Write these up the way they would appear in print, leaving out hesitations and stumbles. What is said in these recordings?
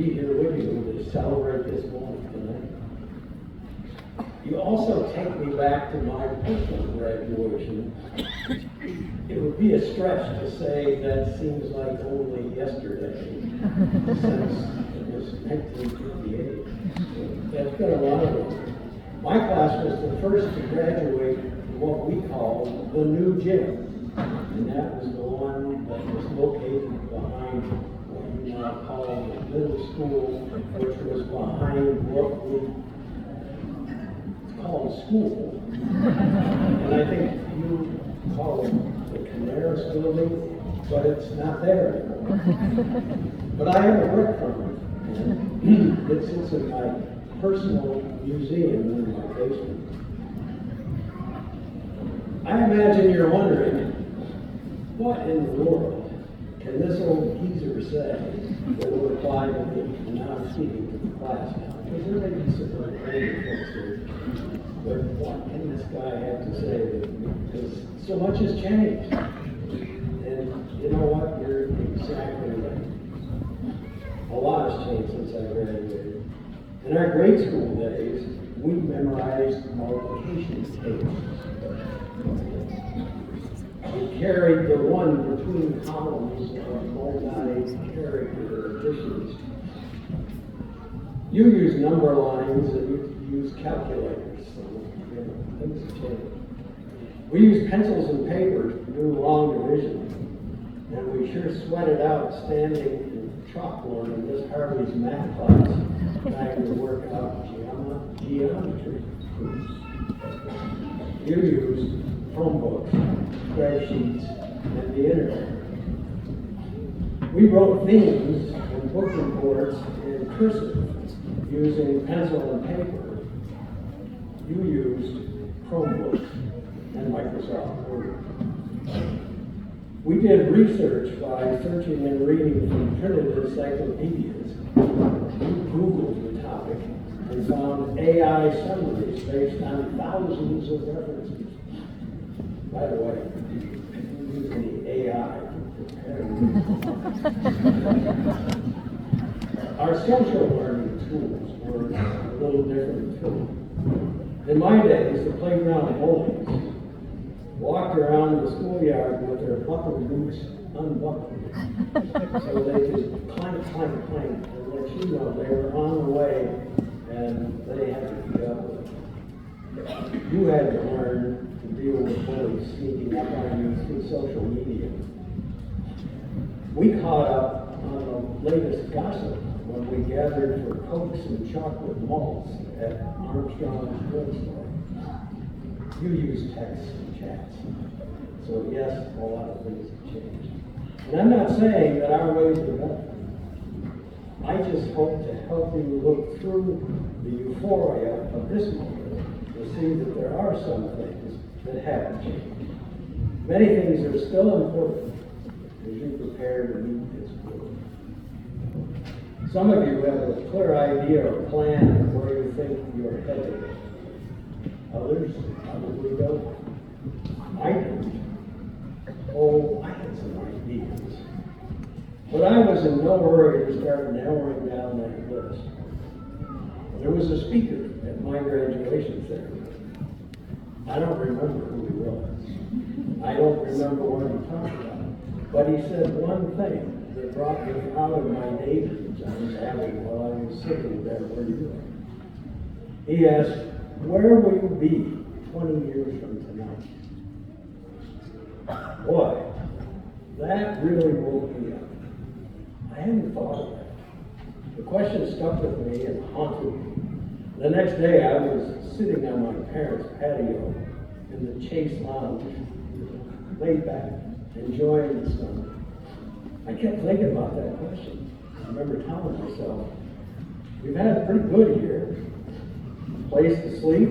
be here with you to celebrate this moment tonight. You also take me back to my personal graduation. It would be a stretch to say that seems like only yesterday, since it was 1958. So that's been a lot of it. My class was the first to graduate what we call the new gym, and that was the one that was located behind what you now call the middle school, which was behind what we call school. And I think you call it the Canaris building, but it's not there anymore. But I have a brick from it, and it sits in my personal museum in my basement. I imagine you're wondering, what in the world can this old geezer say that would apply to me? And now I'm speaking to the class now, because there may be some older folks here. But what can this guy have to say to me? Because so much has changed. And you know what? You're exactly right. A lot has changed since I graduated. In our grade school days, we memorized multiplication tables. We carried the one between columns of multi-character additions. You use number lines and you use calculators, so things have changed. We use pencils and paper to do long division, and we sure sweated out standing in chalkboard in Miss Harvey's math class trying to work out geometry. You use Chromebooks, spreadsheets, and the internet. We wrote themes and book reports in cursive using pencil and paper. You used Chromebooks and Microsoft Word. We did research by searching and reading from printed encyclopedias. You Googled the topic and found AI summaries based on thousands of references. By the way, you use any AI to prepare Our social learning tools were a little different too. In my days, the playground bullies walked around the schoolyard with their buckled boots unbuckled, so they could clank, clank, clank, and let you know they were on the way and they had to keep up with it. You had to learn to deal with bullies sneaking up on you through social media. We caught up on the latest gossip when we gathered for Cokes and chocolate malts at Armstrong's drugstore. You use texts and chats. So yes, a lot of things have changed. And I'm not saying that our ways are better. I just hope to help you look through the euphoria of this moment to see that there are some things that haven't changed. Many things are still important as you prepare to meet this world. Some of you have a clear idea or plan of where you think you're headed. Others probably don't. I don't. Oh, I had some ideas. But I was in no hurry to start narrowing down that list. There was a speaker at my graduation ceremony. I don't remember who he was. I don't remember what he talked about. But he said one thing that brought me out of my daydreams I was having while I was sitting there where you were. He asked, "Where will you be 20 years from tonight?" Boy, that really woke me up. I hadn't thought of that. The question stuck with me and haunted me. The next day I was sitting on my parents' patio in the Chase Lounge, laid back, enjoying the sun. I kept thinking about that question. I remember telling myself, we've had a pretty good year. Place to sleep,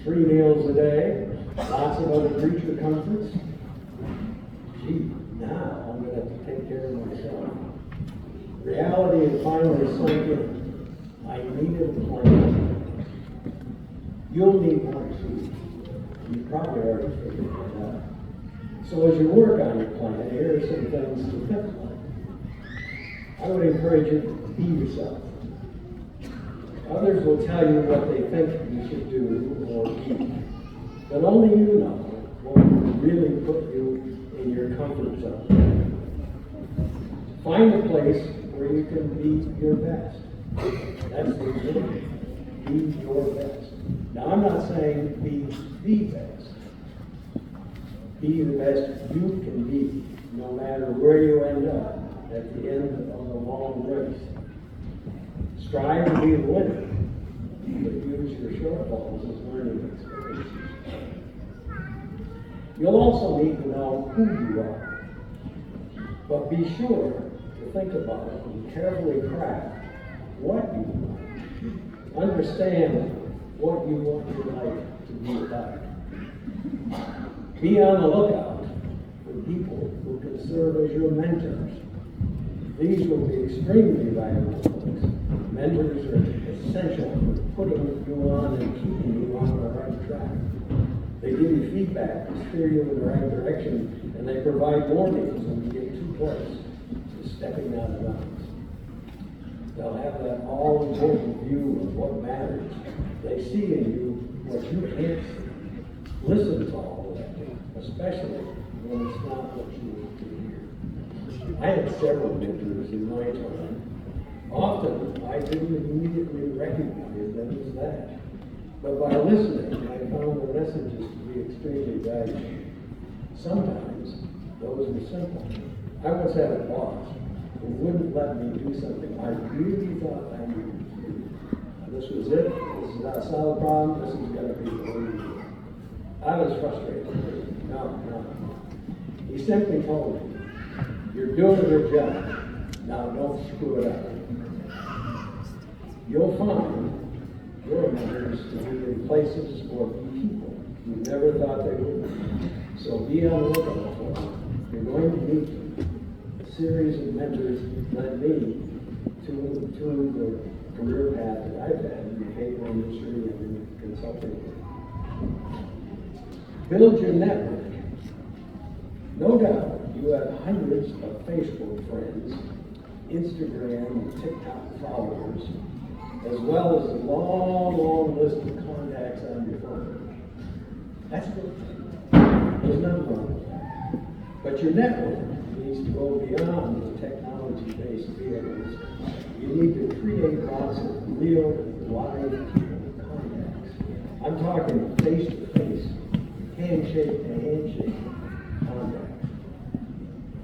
3 meals a day, lots of other creature comforts. Gee, now I'm going to have to take care of myself. Reality had finally sunk in. I needed a plan. You'll need one too. You probably already figured that out. So as you work on your plan, here are some things to think about. I would encourage you to be yourself. Others will tell you what they think you should do or be, but only you know what will really put you in your comfort zone. Find a place where you can be your best. That's the thing. Be your best. Now, I'm not saying be the best. Be the best you can be, no matter where you end up at the end of the long race. Strive to be the winner, but use your shortfalls as learning experiences. You'll also need to know who you are, but be sure to think about it and carefully craft what you want. Understand what you want your life to be like. Be on the lookout for people who can serve as your mentors. These will be extremely valuable folks. Mentors are essential for putting you on and keeping you on the right track. They give you feedback, steer you in the right direction, and they provide warnings when you get too close to stepping out of bounds. They'll have that all-important view of what matters. They see in you what you can't see. Listen to all of that, especially when it's not what you want to hear. I had several mentors in my time. Often, I didn't immediately recognize them as that. But by listening, I found the messages to be extremely valuable. Sometimes, those were simple. I once had a boss who wouldn't let me do something I really thought I needed to do. This was it. This is not a solid problem. This is going to be the way you do it. I was frustrated. No. He simply told me, you're doing a good job. Now don't screw it up. You'll find your mentors to be in places or people you never thought they would be. So be on the lookout for them. You're going to meet them. A series of mentors led me to the career path that I've had in the cable industry and in consulting. Build your network. No doubt you have hundreds of Facebook friends, Instagram and TikTok followers, as well as a long list of contacts on your phone. That's good. There's nothing wrong with that. But your network needs to go beyond the technology-based vehicles. You need to create lots of real, live contacts. I'm talking face-to-face, handshake-to-handshake contacts.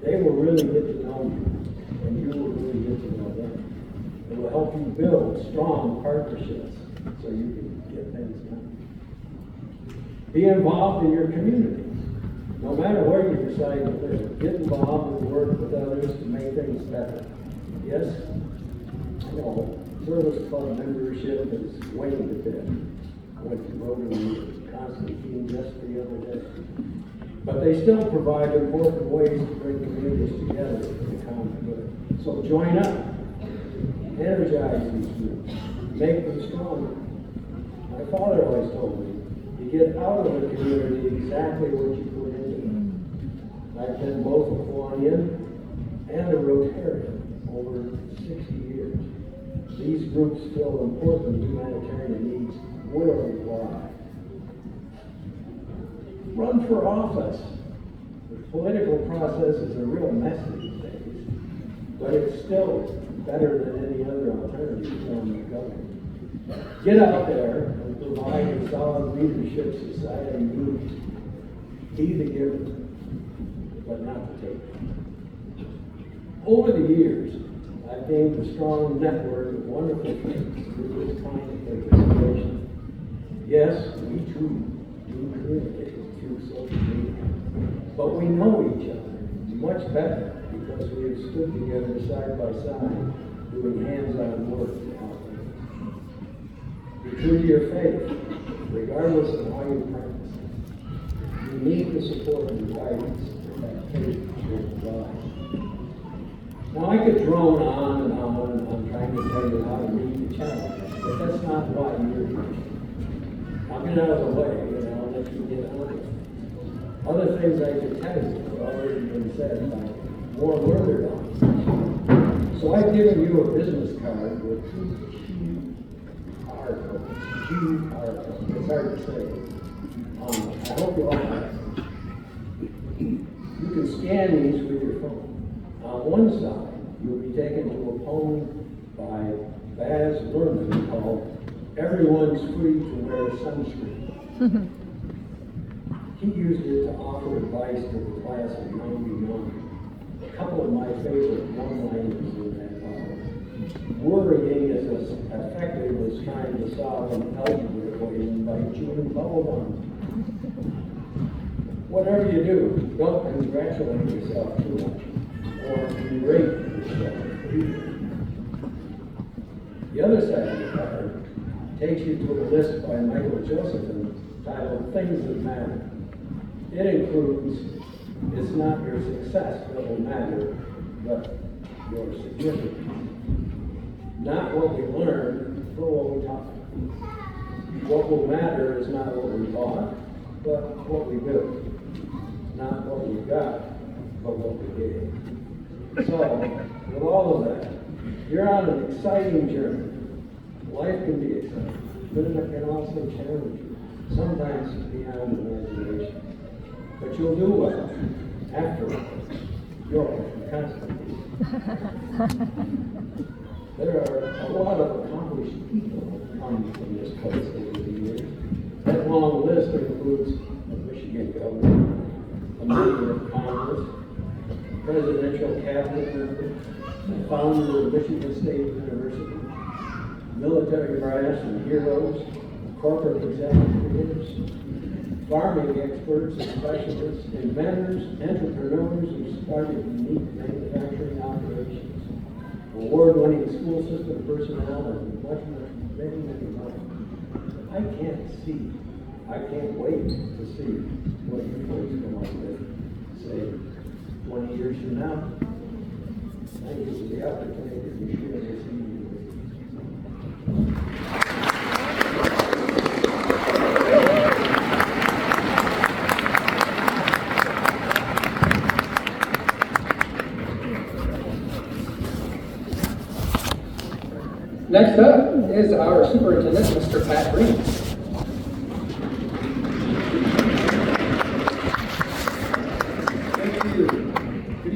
They will really get to know you, and you will really get to know them. It will help you build strong partnerships so you can get things done. Be involved in your community. No matter where you decide to live, get involved and work with others to make things better. Yes, I know, service club membership has waned a bit. I went to Rotary Constantine just the other day. But they still provide important ways to bring communities together for the common good. So join up. Energize these groups. Make them stronger. My father always told me, you get out of the community exactly what you put into it. I've been both a Hawaiian and a Rotarian over 60 years. These groups fill important humanitarian needs worldwide. Run for office. The political process is a real mess these days, but it's still better than any other alternative form of government. Get out there and provide the solid leadership society needs. Be the giver, but not the taker. Over the years, I've gained a strong network of wonderful friends through this kind of participation. Yes, we too do communicate through social media, but we know each other much better because we have stood together side by side doing hands-on work to help others. Be true to your faith, regardless of how you practice it. You need the support and guidance that faith will provide. Now, I could drone on and on trying to tell you how to meet the challenge, but that's not why you're here. I'll get out of the way and I'll let you get on with it. Other things I could tell you have already been said by more learned authors. So I've given you a business card with two QR codes. QR codes. It's hard to say. I hope you all have them. You can scan these with your phone. On one side, you'll be taken to a poem by Baz Luhrmann called "Everyone's Free to Wear Sunscreen." He used it to offer advice to the class of 91. A couple of my favorite one-liners in that poem. Worrying is as effective as trying to solve an algebra equation by chewing bubble gum. Whatever you do, don't congratulate yourself too much, or berate yourself either. The other side of the card takes you to a list by Michael Josephson titled "Things That Matter." It includes, it's not your success that will matter, but your significance. Not what we learn, but what we taught. What will matter is not what we bought, but what we built. Not what we got, but what we gave. So, with all of that, you're on an exciting journey. Life can be exciting, but it can also challenge you, sometimes beyond imagination. But you'll do well after you're Constantine. There are a lot of accomplished people who come from this place over the years. That long list includes a Michigan governor, a member of Congress, presidential cabinet member, the founder of Michigan State University, military brass and heroes, corporate executives, farming experts and specialists, inventors, entrepreneurs who started unique manufacturing operations, award-winning school system personnel, and many more. I can't wait to see what you folks come up with, say, 20 years from now. Thank you for the opportunity to share this evening with you. Next up is our superintendent, Mr. Pat Green.